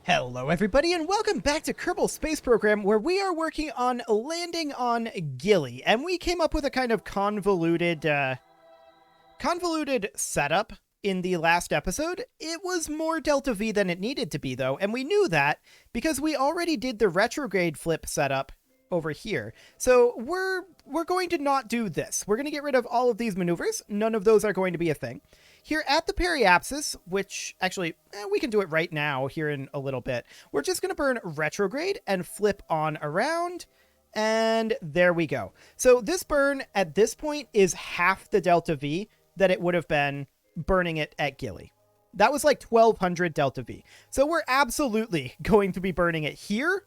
Hello everybody and welcome back to Kerbal Space Program, where we are working on landing on Gilly, and we came up with a kind of convoluted setup in the last episode. It was more Delta V than it needed to be though, and we knew that because we already did the retrograde flip setup over here. So we're going to not do this. We're going to get rid of all of these maneuvers. None of those are going to be a thing. Here at the periapsis, which actually, we can do it right now here in a little bit. We're just going to burn retrograde and flip on around. And there we go. So this burn at this point is half the Delta V that it would have been burning it at Gilly. That was like 1200 Delta V. So we're absolutely going to be burning it here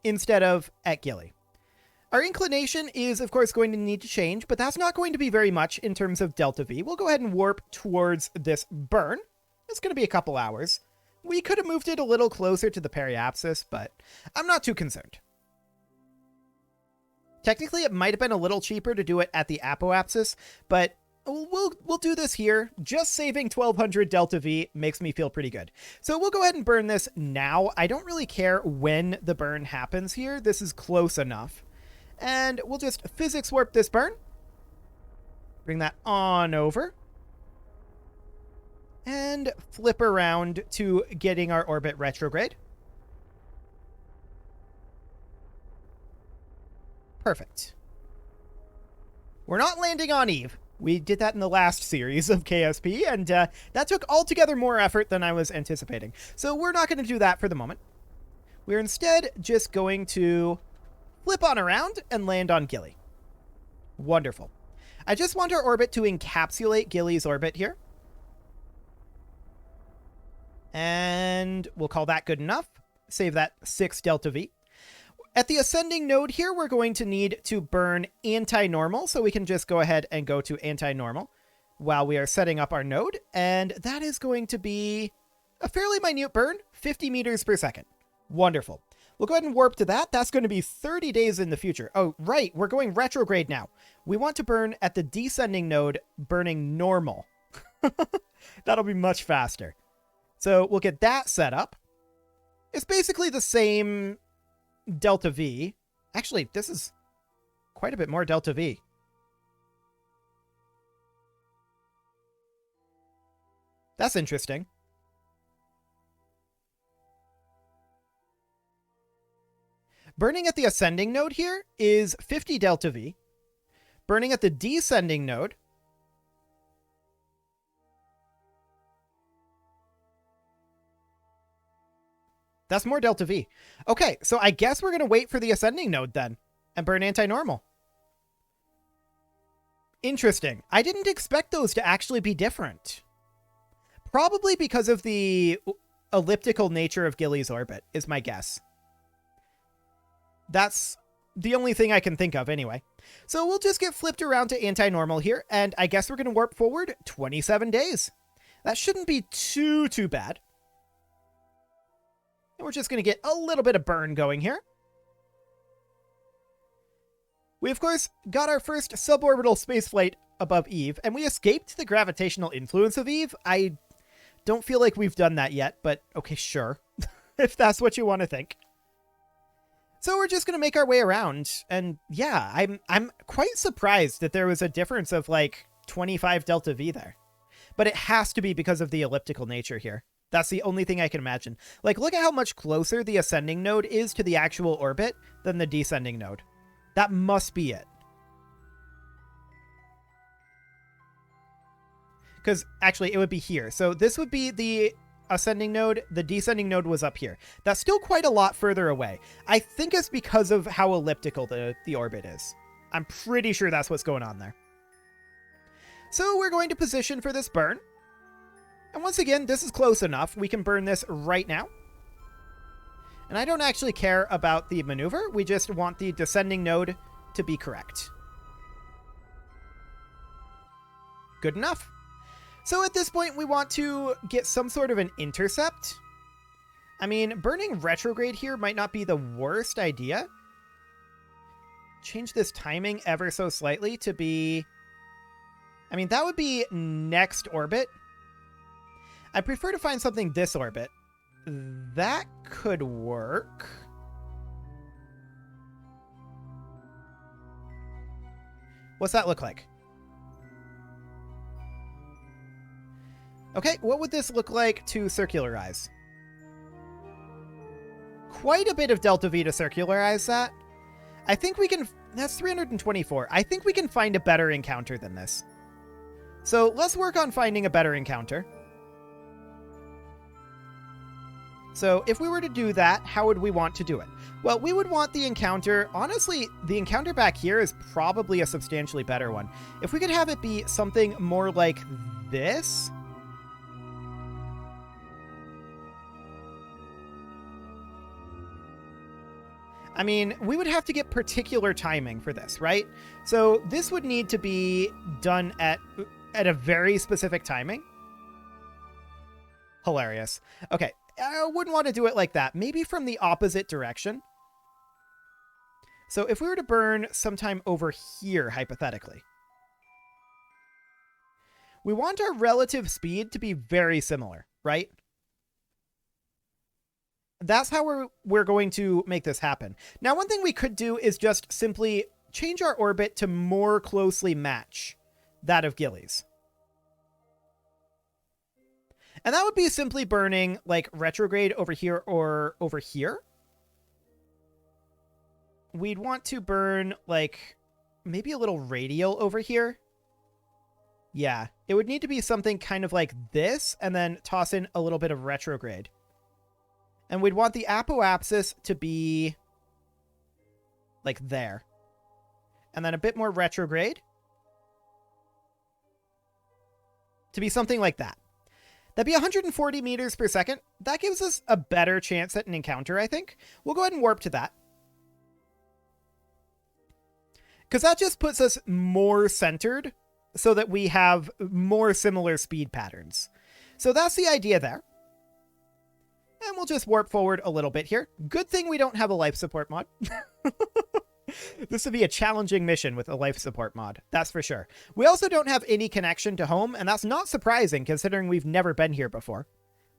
instead of at Gilly. Our inclination is, of course, going to need to change, but that's not going to be very much in terms of Delta V. We'll go ahead and warp towards this burn. It's going to be a couple hours. We could have moved it a little closer to the periapsis, but I'm not too concerned. Technically, it might have been a little cheaper to do it at the apoapsis, but we'll do this here. Just saving 1200 Delta V makes me feel pretty good. So we'll go ahead and burn this now. I don't really care when the burn happens here. This is close enough. And we'll just physics warp this burn. Bring that on over. And flip around to getting our orbit retrograde. Perfect. We're not landing on Eve. We did that in the last series of KSP, and that took altogether more effort than I was anticipating. So we're not going to do that for the moment. We're instead just going to flip on around and land on Gilly. Wonderful. I just want our orbit to encapsulate Gilly's orbit here. And we'll call that good enough. Save that 6 Delta V. At the ascending node here, we're going to need to burn anti-normal, so we can just go ahead and go to anti-normal while we are setting up our node. And that is going to be a fairly minute burn, 50 meters per second. Wonderful. We'll go ahead and warp to that. That's going to be 30 days in the future. Oh, right. We're going retrograde now. We want to burn at the descending node, burning normal. That'll be much faster. So we'll get that set up. It's basically the same Delta V. Actually, this is quite a bit more Delta V. That's interesting. Burning at the ascending node here is 50 Delta V. Burning at the descending node, that's more Delta V. Okay, so I guess we're going to wait for the ascending node then and burn anti-normal. Interesting. I didn't expect those to actually be different. Probably because of the elliptical nature of Gilly's orbit, is my guess. That's the only thing I can think of anyway. So we'll just get flipped around to anti-normal here, and I guess we're going to warp forward 27 days. That shouldn't be too bad. And we're just going to get a little bit of burn going here. We, of course, got our first suborbital spaceflight above Eve, and we escaped the gravitational influence of Eve. I don't feel like we've done that yet, but okay, sure. If that's what you want to think. So we're just going to make our way around. And yeah, I'm quite surprised that there was a difference of like 25 Delta V there. But it has to be because of the elliptical nature here. That's the only thing I can imagine. Like, look at how much closer the ascending node is to the actual orbit than the descending node. That must be it. Because actually, it would be here. So this would be the ascending node. The descending node was up here. That's still quite a lot further away. I think it's because of how elliptical the orbit is. I'm pretty sure that's what's going on there. So we're going to position for this burn. And once again, this is close enough. We can burn this right now. And I don't actually care about the maneuver. We just want the descending node to be correct. Good enough. So at this point, we want to get some sort of an intercept. I mean, burning retrograde here might not be the worst idea. Change this timing ever so slightly to be... I mean, that would be next orbit. I prefer to find something this orbit that could work. What's that look like? Okay, what would this look like to circularize? Quite a bit of delta V to circularize that. I think we can... That's 324. I think we can find a better encounter than this. So let's work on finding a better encounter. So if we were to do that, how would we want to do it? Well, we would want the encounter... Honestly, the encounter back here is probably a substantially better one. If we could have it be something more like this... I mean, we would have to get particular timing for this, right? So this would need to be done at a very specific timing. Hilarious. Okay, I wouldn't want to do it like that. Maybe from the opposite direction. So if we were to burn sometime over here, hypothetically, we want our relative speed to be very similar, right? That's how we're going to make this happen. Now, one thing we could do is just simply change our orbit to more closely match that of Gilly's. And that would be simply burning like retrograde over here or over here. We'd want to burn like maybe a little radial over here. Yeah, it would need to be something kind of like this and then toss in a little bit of retrograde. And we'd want the apoapsis to be like there. And then a bit more retrograde to be something like that. That'd be 140 meters per second. That gives us a better chance at an encounter, I think. We'll go ahead and warp to that. Because that just puts us more centered so that we have more similar speed patterns. So that's the idea there. And we'll just warp forward a little bit here. Good thing we don't have a life support mod. This would be a challenging mission with a life support mod, that's for sure. We also don't have any connection to home, and that's not surprising considering we've never been here before.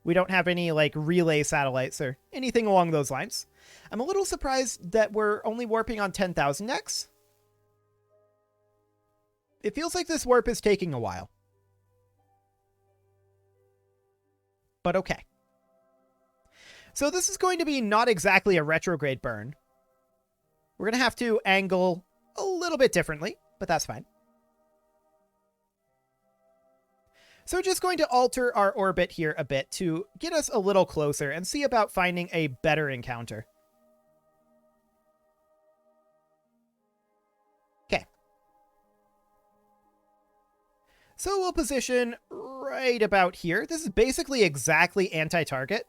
We don't have any like relay satellites or anything along those lines. I'm a little surprised that we're only warping on 10,000x. It feels like this warp is taking a while. But okay. So this is going to be not exactly a retrograde burn. We're going to have to angle a little bit differently, but that's fine. So we're just going to alter our orbit here a bit to get us a little closer and see about finding a better encounter. Okay. So we'll position right about here. This is basically exactly anti-target.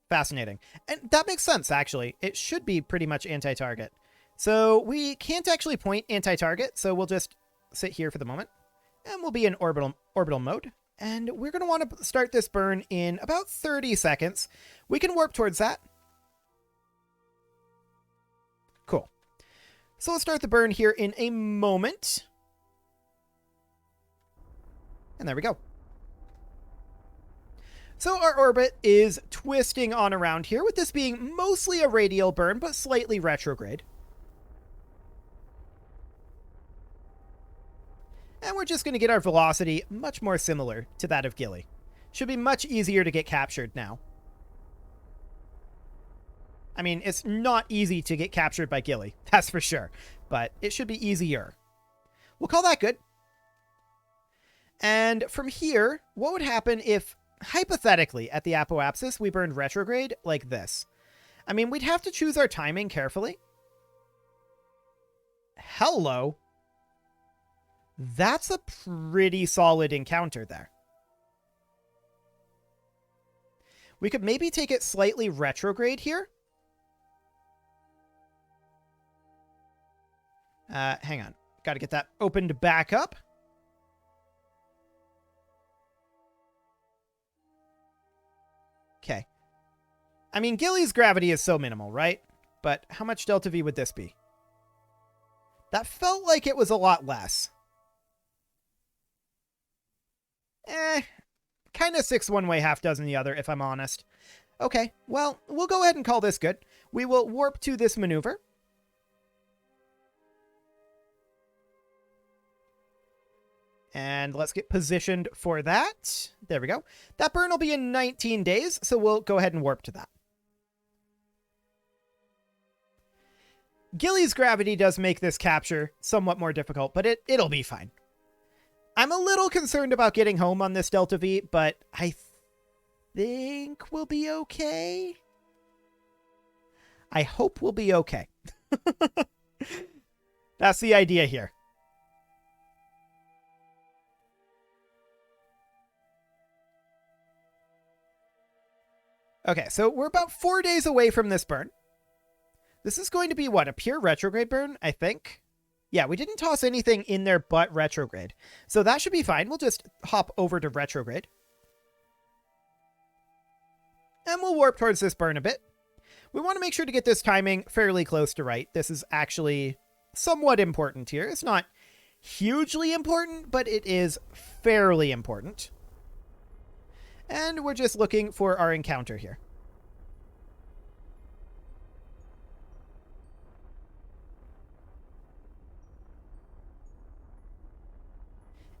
Fascinating. And that makes sense, actually. It should be pretty much anti-target. So we can't actually point anti-target, so we'll just sit here for the moment. And we'll be in orbital mode. And we're going to want to start this burn in about 30 seconds. We can warp towards that. Cool. So let's start the burn here in a moment. And there we go. So our orbit is twisting on around here, with this being mostly a radial burn, but slightly retrograde. And we're just going to get our velocity much more similar to that of Gilly. Should be much easier to get captured now. I mean, it's not easy to get captured by Gilly, that's for sure, but it should be easier. We'll call that good. And from here, what would happen if, hypothetically, at the apoapsis, we burned retrograde like this? I mean, we'd have to choose our timing carefully. Hello. That's a pretty solid encounter there. We could maybe take it slightly retrograde here. Hang on. Got to get that opened back up. Okay. I mean, Gilly's gravity is so minimal, right? But how much delta V would this be? That felt like it was a lot less. kind of 6 one way, half dozen the other, if I'm honest. Okay, well, we'll go ahead and call this good. We will warp to this maneuver. And let's get positioned for that. There we go. That burn will be in 19 days, so we'll go ahead and warp to that. Gilly's gravity does make this capture somewhat more difficult, but it'll be fine. I'm a little concerned about getting home on this Delta V, but I think we'll be okay. I hope we'll be okay. That's the idea here. Okay, so we're about 4 days away from this burn. This is going to be, what, a pure retrograde burn, I think? Yeah, we didn't toss anything in there but retrograde. So that should be fine. We'll just hop over to retrograde. And we'll warp towards this burn a bit. We want to make sure to get this timing fairly close to right. This is actually somewhat important here. It's not hugely important, but it is fairly important. And we're just looking for our encounter here.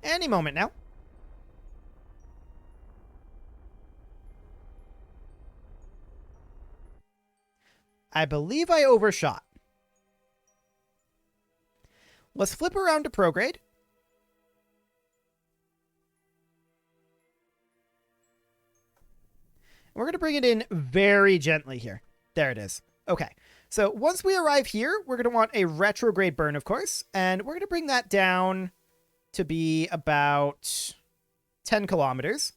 Any moment now. I believe I overshot. Let's flip around to prograde. We're going to bring it in very gently here. There it is. Okay. So once we arrive here, we're going to want a retrograde burn, of course. And we're going to bring that down to be about 10 kilometers.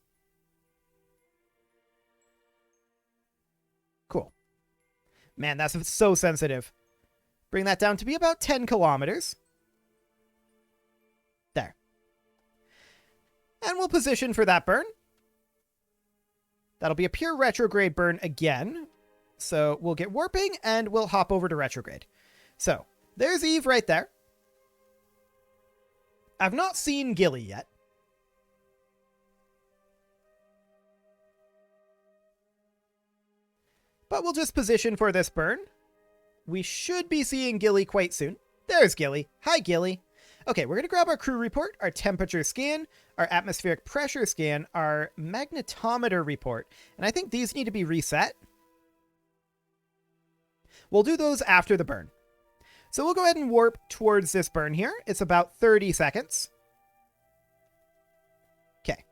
Cool. Man, that's so sensitive. Bring that down to be about 10 kilometers. There. And we'll position for that burn. That'll be a pure retrograde burn again. So we'll get warping and we'll hop over to retrograde. So there's Eve right there. I've not seen Gilly yet. But we'll just position for this burn. We should be seeing Gilly quite soon. There's Gilly. Hi, Gilly. Okay, we're going to grab our crew report, our temperature scan, our atmospheric pressure scan, our magnetometer report. And I think these need to be reset. We'll do those after the burn. So we'll go ahead and warp towards this burn here. It's about 30 seconds. Okay.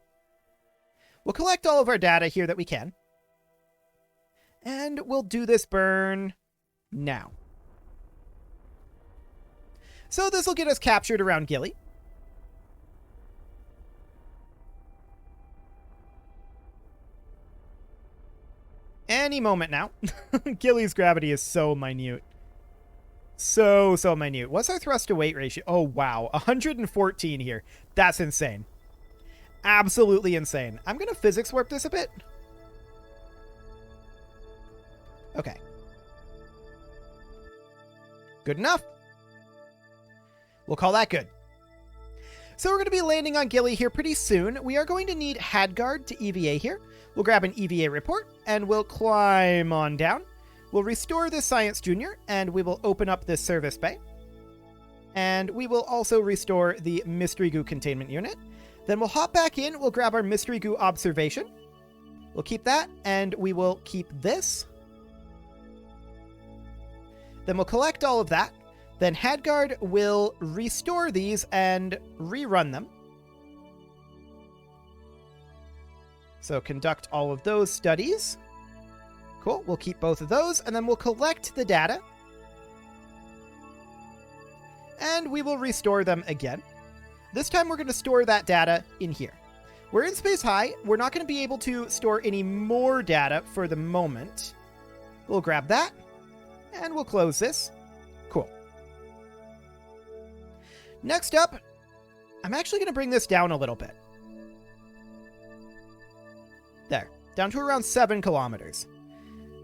We'll collect all of our data here that we can. And we'll do this burn now. So this will get us captured around Gilly. Any moment now. Gilly's gravity is so minute. So minute. What's our thrust to weight ratio? Oh, wow. 114 here. That's insane. Absolutely insane. I'm going to physics warp this a bit. Okay. Good enough. We'll call that good. So we're going to be landing on Gilly here pretty soon. We are going to need Hadgard to EVA here. We'll grab an EVA report and we'll climb on down. We'll restore this Science Junior and we will open up this service bay. And we will also restore the Mystery Goo containment unit. Then we'll hop back in. We'll grab our Mystery Goo observation. We'll keep that and we will keep this. Then we'll collect all of that. Then Hadgard will restore these and rerun them. So conduct all of those studies. Cool, we'll keep both of those, and then we'll collect the data. And we will restore them again. This time we're going to store that data in here. We're in Space High. We're not going to be able to store any more data for the moment. We'll grab that, and we'll close this. Cool. Next up, I'm actually going to bring this down a little bit. There, down to around 7 kilometers.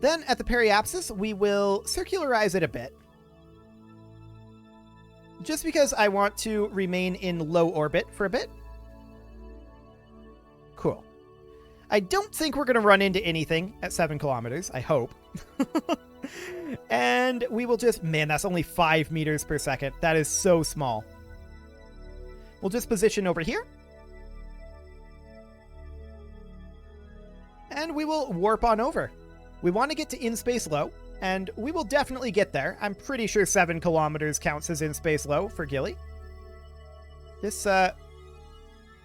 Then at the periapsis, we will circularize it a bit. Just because I want to remain in low orbit for a bit. Cool. I don't think we're going to run into anything at 7 kilometers. I hope. And we will just... Man, that's only 5 meters per second. That is so small. We'll just position over here. And we will warp on over. We want to get to in-space low, and we will definitely get there. I'm pretty sure 7 kilometers counts as in-space low for Gilly. This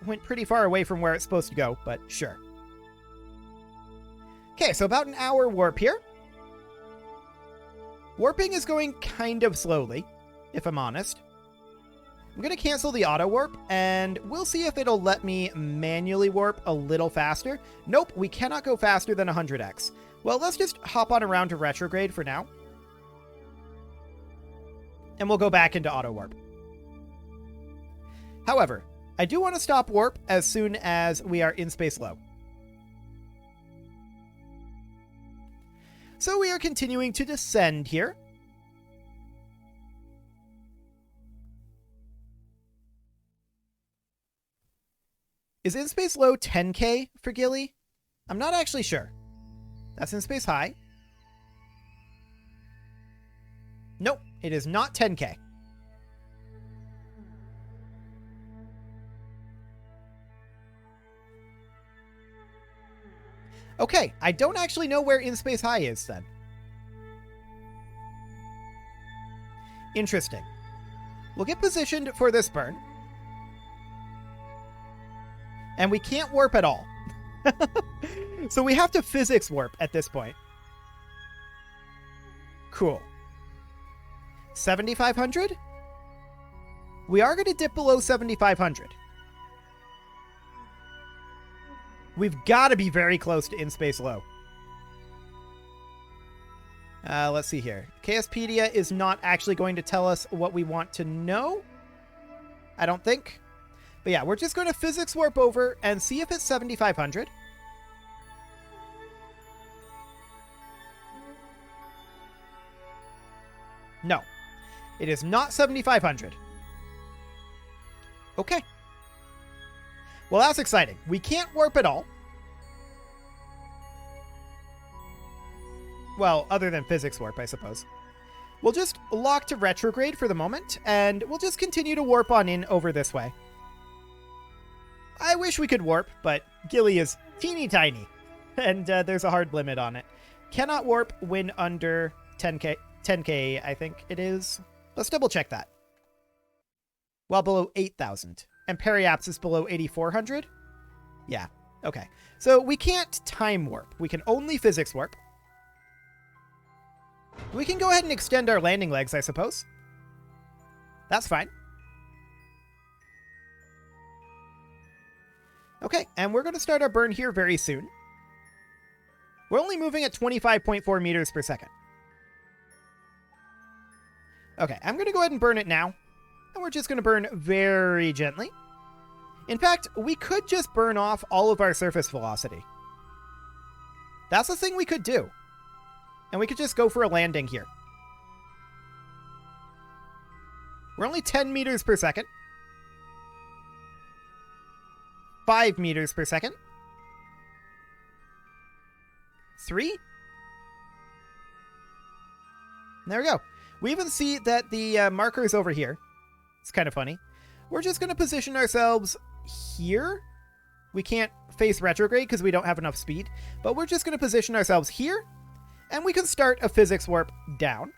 went pretty far away from where it's supposed to go, but sure. Okay, so about an hour warp here. Warping is going kind of slowly, if I'm honest. I'm going to cancel the auto warp, and we'll see if it'll let me manually warp a little faster. Nope, we cannot go faster than 100x. Well, let's just hop on around to retrograde for now. And we'll go back into auto warp. However, I do want to stop warp as soon as we are in space low. So we are continuing to descend here. Is in space low 10k for Gilly? I'm not actually sure. That's in space high. Nope, it is not 10k. Okay, I don't actually know where in space high is then. Interesting. We'll get positioned for this burn. And we can't warp at all. So we have to physics warp at this point. Cool. 7,500? We are going to dip below 7,500. We've got to be very close to in-space low. Let's see here. Chaospedia is not actually going to tell us what we want to know. I don't think. But yeah, we're just going to physics warp over and see if it's 7,500. No. It is not 7,500. Okay. Well, that's exciting. We can't warp at all. Well, other than physics warp, I suppose. We'll just lock to retrograde for the moment, and we'll just continue to warp on in over this way. I wish we could warp, but Gilly is teeny tiny, and there's a hard limit on it. Cannot warp when under 10k. 10k, I think it is. Let's double check that. Well, below 8,000. And Periaps is below 8,400? Yeah, okay. So we can't time warp. We can only physics warp. We can go ahead and extend our landing legs, I suppose. That's fine. Okay, and we're going to start our burn here very soon. We're only moving at 25.4 meters per second. Okay, I'm going to go ahead and burn it now. And we're just going to burn very gently. In fact, we could just burn off all of our surface velocity. That's the thing we could do. And we could just go for a landing here. We're only 10 meters per second. 5 meters per second. 3. There we go. We even see that the marker is over here. It's kind of funny. We're just going to position ourselves here. We can't face retrograde because we don't have enough speed, but we're just going to position ourselves here, and we can start a physics warp down.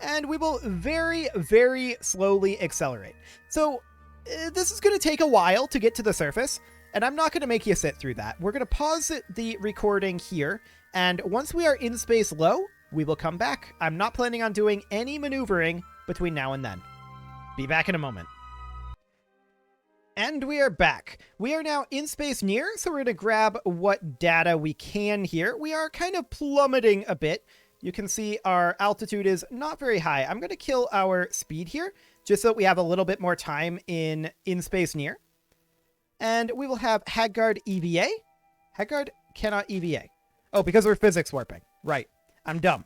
And we will very, very slowly accelerate. So this is going to take a while to get to the surface, and I'm not going to make you sit through that. We're going to pause the recording here, and once we are in space low, we will come back. I'm not planning on doing any maneuvering between now and then. Be back in a moment. And we are back. We are now in space near, so we're going to grab what data we can here. We are kind of plummeting a bit. You can see our altitude is not very high. I'm going to kill our speed here, just so that we have a little bit more time in space near. And we will have Hagguard EVA. Hagguard cannot EVA. Oh, because we're physics warping. Right. I'm dumb.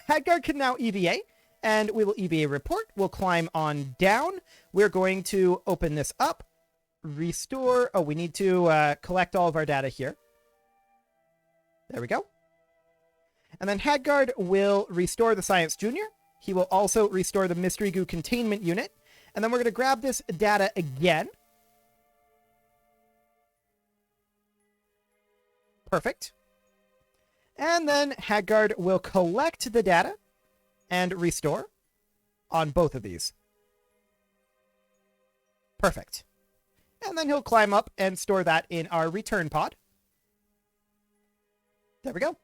Hagguard can now EVA. And we will EVA report. We'll climb on down. We're going to open this up. restore. Oh, we need to collect all of our data here. There we go. And then Hadgard will restore the Science Junior. He will also restore the Mystery Goo containment unit. And then we're going to grab this data again. Perfect. And then Hadgard will collect the data and restore on both of these. Perfect. And then he'll climb up and store that in our return pod. There we go.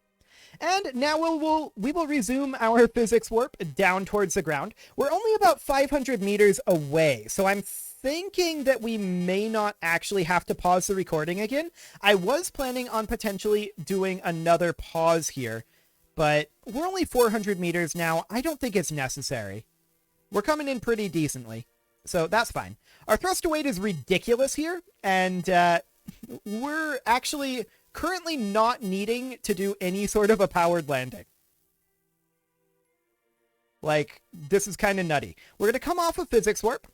And now we will resume our physics warp down towards the ground. We're only about 500 meters away, so I'm thinking that we may not actually have to pause the recording again. I was planning on potentially doing another pause here, but we're only 400 meters now. I don't think it's necessary. We're coming in pretty decently, so that's fine. Our thrust to weight is ridiculous here, and we're actually currently not needing to do any sort of a powered landing. Like, this is kind of nutty. We're going to come off of physics warp,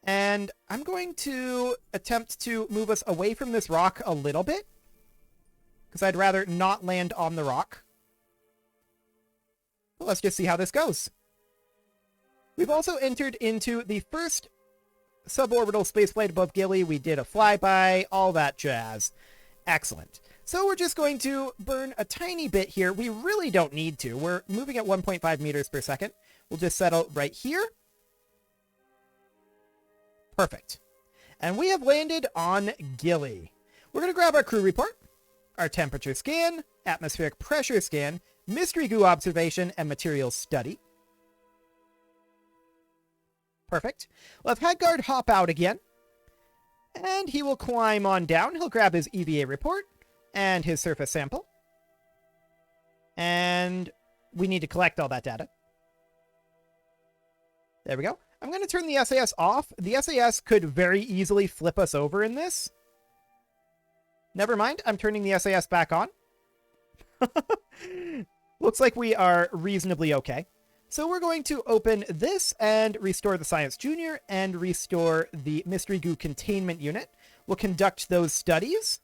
and I'm going to attempt to move us away from this rock a little bit, because I'd rather not land on the rock. But let's just see how this goes. We've also entered into the first suborbital spaceflight above Gilly. We did a flyby, all that jazz. Excellent. So we're just going to burn a tiny bit here. We really don't need to. We're moving at 1.5 meters per second. We'll just settle right here. Perfect. And we have landed on Gilly. We're going to grab our crew report, our temperature scan, atmospheric pressure scan, mystery goo observation, and materials study. Perfect. We'll have Hadgard hop out again. And he will climb on down. He'll grab his EVA report and his surface sample. And we need to collect all that data. There we go. I'm going to turn the SAS off. The SAS could very easily flip us over in this. Never mind. I'm turning the SAS back on. Looks like we are reasonably okay. So we're going to open this and restore the Science Junior and restore the Mystery Goo containment unit. We'll conduct those studies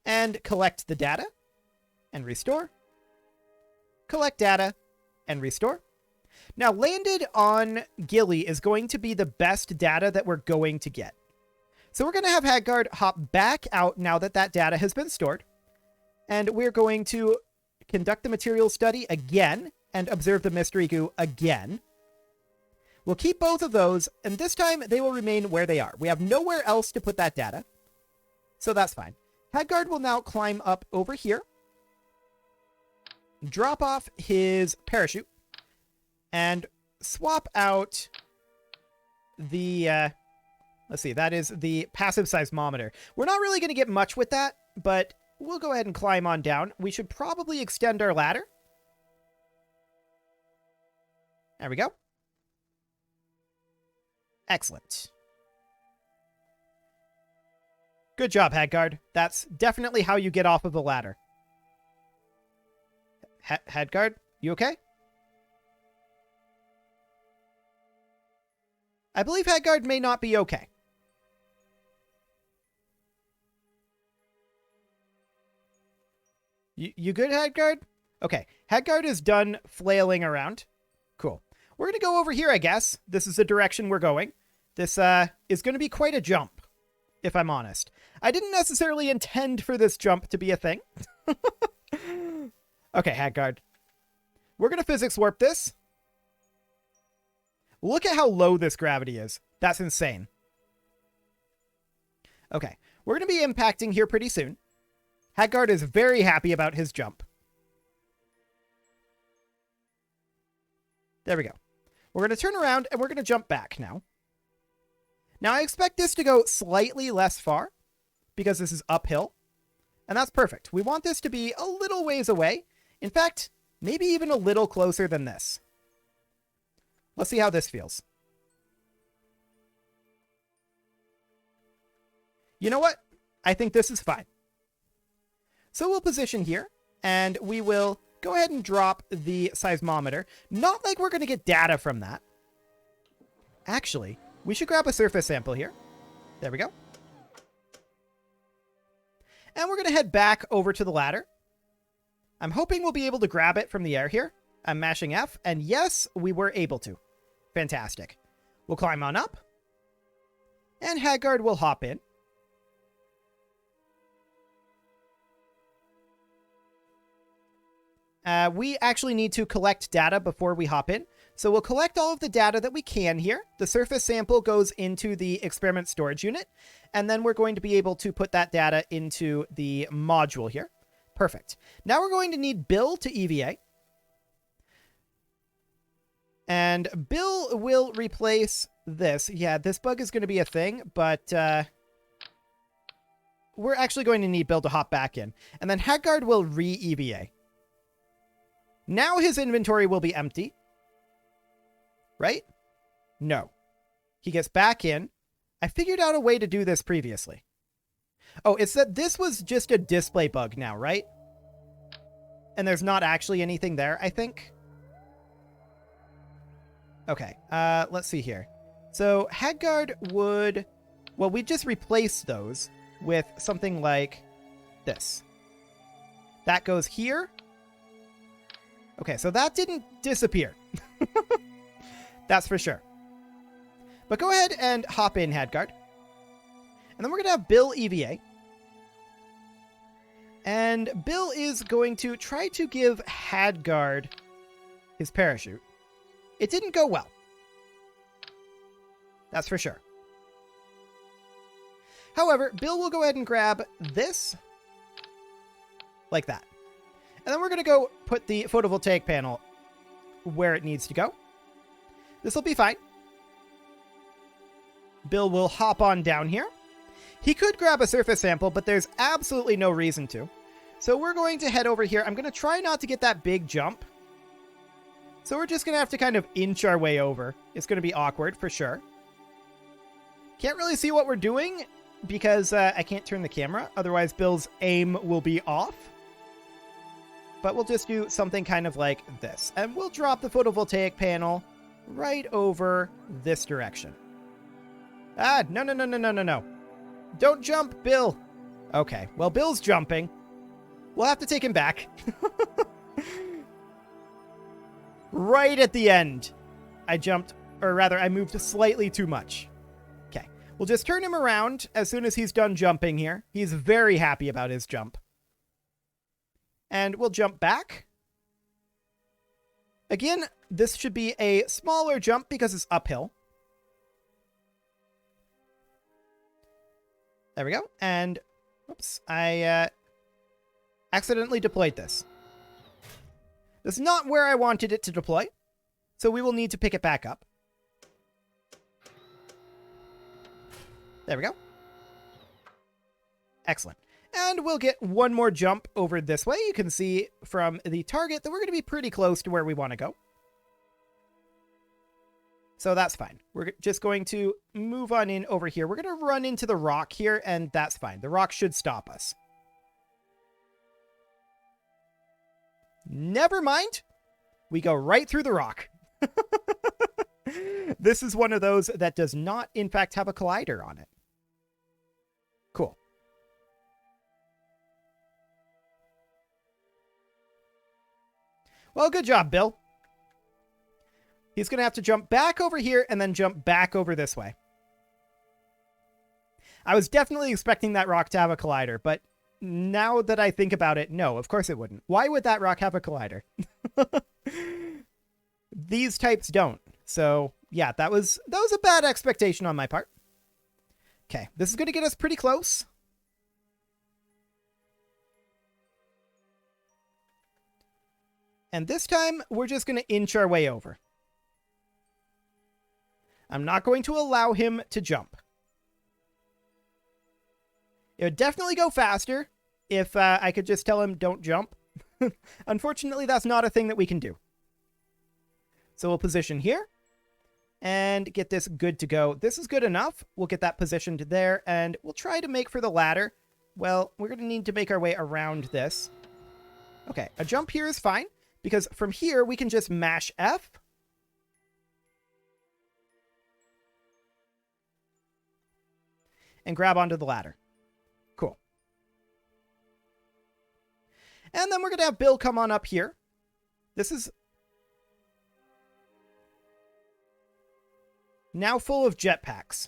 and collect the data and restore. Collect data and restore. Now, landed on Gilly is going to be the best data that we're going to get. So we're going to have Hadgard hop back out now that that data has been stored. And we're going to conduct the material study again and observe the mystery goo again. We'll keep both of those, and this time they will remain where they are. We have nowhere else to put that data, so that's fine. Hadgard will now climb up over here, drop off his parachute, and swap out the, let's see, that is the passive seismometer. We're not really going to get much with that, but we'll go ahead and climb on down. We should probably extend our ladder. There we go. Excellent. Good job, Hadgard. That's definitely how you get off of the ladder. Hadgard, you okay? I believe Hadgard may not be okay. You good, Hadgard? Okay, Hadgard is done flailing around. Cool. We're going to go over here, I guess. This is the direction we're going. This is going to be quite a jump, if I'm honest. I didn't necessarily intend for this jump to be a thing. Okay, Hadgard. We're going to physics warp this. Look at how low this gravity is. That's insane. Okay, we're going to be impacting here pretty soon. Hadgard is very happy about his jump. There we go. We're going to turn around and we're going to jump back now. Now I expect this to go slightly less far because this is uphill. And that's perfect. We want this to be a little ways away. In fact, maybe even a little closer than this. Let's see how this feels. You know what? I think this is fine. So we'll position here, and we will go ahead and drop the seismometer. Not like we're going to get data from that. Actually, we should grab a surface sample here. There we go. And we're going to head back over to the ladder. I'm hoping we'll be able to grab it from the air here. I'm mashing F, and yes, we were able to. Fantastic. We'll climb on up. And Hagard will hop in. We actually need to collect data before we hop in. So we'll collect all of the data that we can here. The surface sample goes into the experiment storage unit, and then we're going to be able to put that data into the module here. Perfect. Now we're going to need Bill to EVA. And Bill will replace this. Yeah, this bug is going to be a thing, but we're actually going to need Bill to hop back in. And then Hagard will re-EVA. Now his inventory will be empty. Right? No. He gets back in. I figured out a way to do this previously. Oh, it's that this was just a display bug now, right? And there's not actually anything there, I think. Okay, let's see here. So Hagard would... Well, we just replace those with something like this. That goes here. Okay, so that didn't disappear. That's for sure. But go ahead and hop in, Hagard. And then we're going to have Bill EVA. And Bill is going to try to give Hagard his parachute. It didn't go well. That's for sure. However, Bill will go ahead and grab this. Like that. And then we're going to go put the photovoltaic panel where it needs to go. This will be fine. Bill will hop on down here. He could grab a surface sample, but there's absolutely no reason to. So we're going to head over here. I'm going to try not to get that big jump. So we're just going to have to kind of inch our way over. It's going to be awkward for sure. Can't really see what we're doing because I can't turn the camera. Otherwise, Bill's aim will be off. But we'll just do something kind of like this. And we'll drop the photovoltaic panel right over this direction. Ah, no. Don't jump, Bill. Okay, well, Bill's jumping. We'll have to take him back. Right at the end, I jumped, or rather, I moved slightly too much. Okay, we'll just turn him around as soon as he's done jumping here. He's very happy about his jump. And we'll jump back. Again, this should be a smaller jump because it's uphill. There we go. And, oops, I accidentally deployed this. This is not where I wanted it to deploy, so we will need to pick it back up. There we go. Excellent. And we'll get one more jump over this way. You can see from the target that we're going to be pretty close to where we want to go. So that's fine. We're just going to move on in over here. We're going to run into the rock here, and that's fine. The rock should stop us. Never mind. We go right through the rock. This is one of those that does not, in fact, have a collider on it. Cool. Well, good job, Bill. He's going to have to jump back over here and then jump back over this way. I was definitely expecting that rock to have a collider, but now that I think about it, no, of course it wouldn't. Why would that rock have a collider? These types don't. So, yeah, that was a bad expectation on my part. Okay, this is going to get us pretty close. And this time, we're just going to inch our way over. I'm not going to allow him to jump. It would definitely go faster if I could just tell him don't jump. Unfortunately, that's not a thing that we can do. So we'll position here and get this good to go. This is good enough. We'll get that positioned there, and we'll try to make for the ladder. Well, we're going to need to make our way around this. Okay, a jump here is fine, because from here we can just mash F. and grab onto the ladder. Cool. And then we're going to have Bill come on up here. This is now full of jetpacks.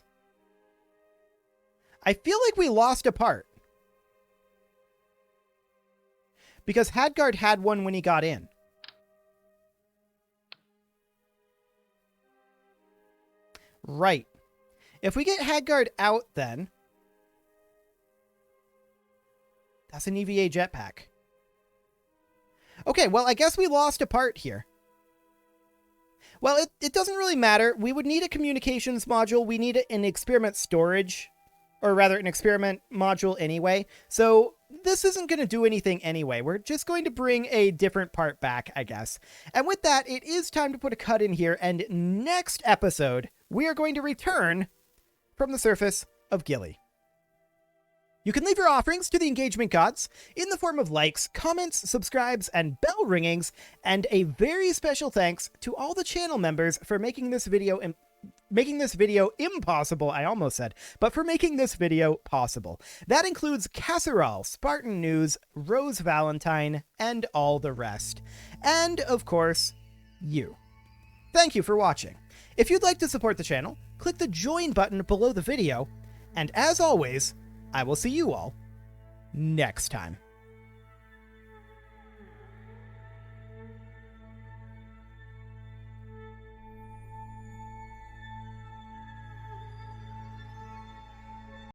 I feel like we lost a part, because Hadgard had one when he got in. Right. If we get Hadgard out, then that's an EVA jetpack. Okay, well, I guess we lost a part here. Well, it doesn't really matter. We would need a communications module. We need an experiment storage, or rather an experiment module anyway. So this isn't going to do anything anyway. We're just going to bring a different part back, I guess. And with that, it is time to put a cut in here. And next episode, we are going to return from the surface of Gilly. You can leave your offerings to the engagement gods in the form of likes, comments, subscribes, and bell ringings, and a very special thanks to all the channel members for making this video impossible, I almost said, but for making this video possible. That includes Casserole, Spartan News, Rose Valentine, and all the rest. And, of course, you. Thank you for watching. If you'd like to support the channel, click the join button below the video, and as always, I will see you all next time.